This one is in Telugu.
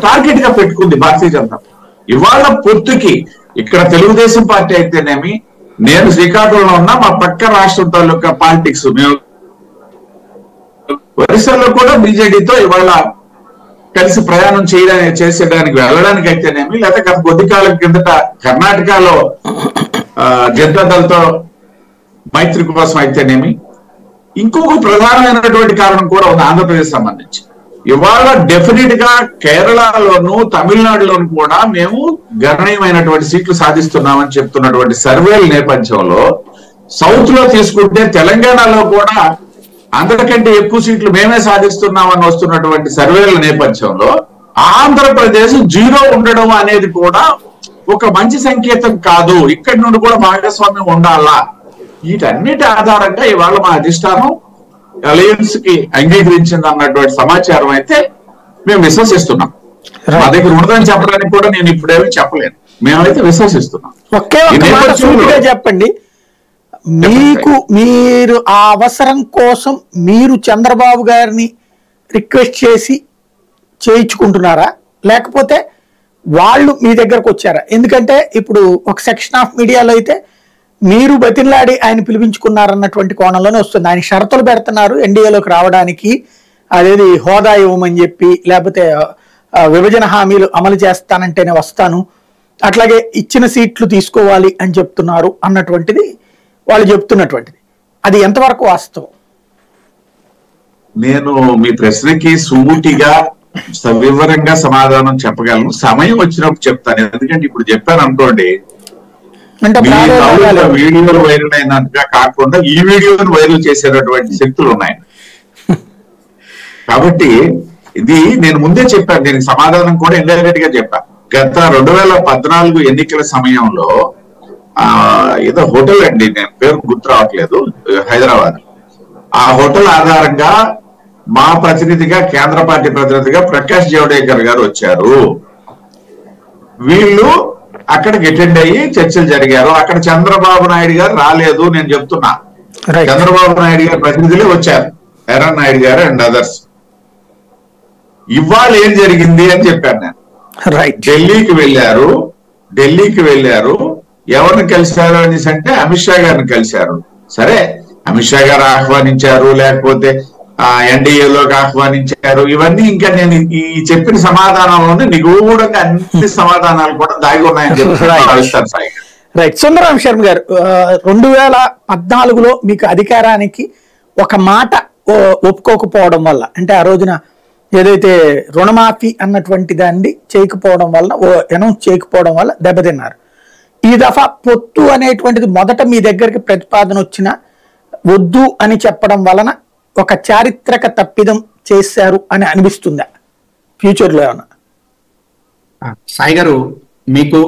టార్గెట్ గా పెట్టుకుంది భారతీయ జనతా పార్టీ. ఇవాళ పొత్తుకి ఇక్కడ తెలుగుదేశం పార్టీ అయితేనేమి, నేను శ్రీకాకుళంలో ఉన్నా, మా పక్క రాష్ట్రం తాలూకా పాలిటిక్స్, మేము ఒరిస్సాలో కూడా బీజేడీతో ఇవాళ కలిసి ప్రయాణం చేసేయడానికి వెళ్ళడానికి అయితేనేమి, లేకపోతే గత కొద్ది కాలం కిందట కర్ణాటకలో జనతాదళతో మైత్రి కోసం అయితేనేమి, ఇంకొక ప్రధానమైనటువంటి కారణం కూడా ఉంది ఆంధ్రప్రదేశ్ సంబంధించి. ఇవాళ డెఫినెట్ గా కేరళలోను తమిళనాడులోను కూడా మేము గణనీయమైనటువంటి సీట్లు సాధిస్తున్నామని చెప్తున్నటువంటి సర్వేల నేపథ్యంలో, సౌత్ లో తీసుకుంటే తెలంగాణలో కూడా అందరికంటే ఎక్కువ సీట్లు మేమే సాధిస్తున్నామని వస్తున్నటువంటి సర్వేల నేపథ్యంలో ఆంధ్రప్రదేశ్ 0 ఉండడం అనేది కూడా ఒక మంచి సంకేతం కాదు. ఇక్కడి నుండి కూడా భాగస్వామ్యం ఉండాలా. వీటన్నిటి ఆధారంగా ఇవాళ మా అధిష్టానం అలయన్స్ కి అంగీకరించింది అన్నటువంటి సమాచారం అయితే మేము విశ్వసిస్తున్నాం. మా దగ్గర ఉండదని చెప్పడానికి కూడా నేను ఇప్పుడేమీ చెప్పలేను. మేమైతే విశ్వసిస్తున్నాం. చెప్పండి, మీరు ఆ అవసరం కోసం మీరు చంద్రబాబు గారిని రిక్వెస్ట్ చేసి చేయించుకుంటున్నారా, లేకపోతే వాళ్ళు మీ దగ్గరకు వచ్చారా? ఎందుకంటే ఇప్పుడు ఒక సెక్షన్ ఆఫ్ మీడియాలో అయితే మీరు బతిలాడి ఆయన పిలిపించుకున్నారన్నటువంటి కోణంలోనే వస్తుంది. ఆయన షరతులు పెడుతున్నారు ఎన్డీఏలోకి రావడానికి, అదేది హోదా ఇవ్వమని చెప్పి, లేకపోతే విభజన హామీలు అమలు చేస్తానంటేనే వస్తాను, అట్లాగే ఇచ్చిన సీట్లు తీసుకోవాలి అని చెప్తున్నారు అన్నటువంటిది వాళ్ళు చెప్తున్నటువంటిది. అది ఎంతవరకు వాస్తవం? నేను మీ ప్రశ్నకి సూటిగా సవివరంగా సమాధానం చెప్పగలను. సమయం వచ్చినప్పుడు చెప్తాను. ఎందుకంటే ఇప్పుడు చెప్పాను అనుకోండి, వీడియోలు వైరల్ అయినట్టుగా కాకుండా ఈ వీడియోను వైరల్ చేసేటటువంటి శక్తులు ఉన్నాయి. కాబట్టి ఇది నేను ముందే చెప్పాను, దీనికి సమాధానం కూడా ఇండైరెక్ట్ గా చెప్పాను. గత 2014 ఎన్నికల సమయంలో ఏదో హోటల్ అండి, నేను పేరు గుర్తు రావట్లేదు, హైదరాబాద్. ఆ హోటల్ ఆధారంగా మా ప్రతినిధిగా, కేంద్ర పార్టీ ప్రతినిధిగా ప్రకాష్ జవడేకర్ గారు వచ్చారు. వీళ్ళు అక్కడికి అటెండ్ అయ్యి చర్చలు జరిగారు. అక్కడ చంద్రబాబు నాయుడు గారు రాలేదు. నేను చెప్తున్నా, చంద్రబాబు నాయుడు గారు ప్రతినిధులే వచ్చారు, ఎర్రన్ నాయుడు గారు అండ్ అదర్స్. ఇవాళ ఏం జరిగింది అని చెప్పాను నేను. ఢిల్లీకి వెళ్ళారు. ఎవరిని కలిశారు అనేసి అంటే అమిత్ షా గారిని కలిశారు. సరే, అమిత్ షా గారు ఆహ్వానించారు, లేకపోతే ఎన్డీఏలోకి ఆహ్వానించారు, ఇవన్నీ ఇంకా నేను ఈ చెప్పిన సమాధానంలోనే నిగూఢంగా అన్ని సమాధానాలు కూడా దాగి ఉన్నాయని చెప్పి. రైట్. సుందరరాం శర్మ గారు, 2014లో మీకు అధికారానికి ఒక మాట ఒప్పుకోకపోవడం వల్ల, అంటే ఆ రోజున ఏదైతే రుణమాఫీ అన్నటువంటి దాన్ని చేయకపోవడం వల్ల, అనౌన్స్ చేయకపోవడం వల్ల దెబ్బతిన్నారు. ఈ దఫా పొత్తు అనేటువంటిది మొదట మీ దగ్గరికి ప్రతిపాదన వచ్చిన వద్దు అని చెప్పడం వలన ఒక చారిత్రక తప్పిదం చేశారు అని అనిపిస్తుందా ఫ్యూచర్ లో ఏమన్నా? సాయి గారు, మీకు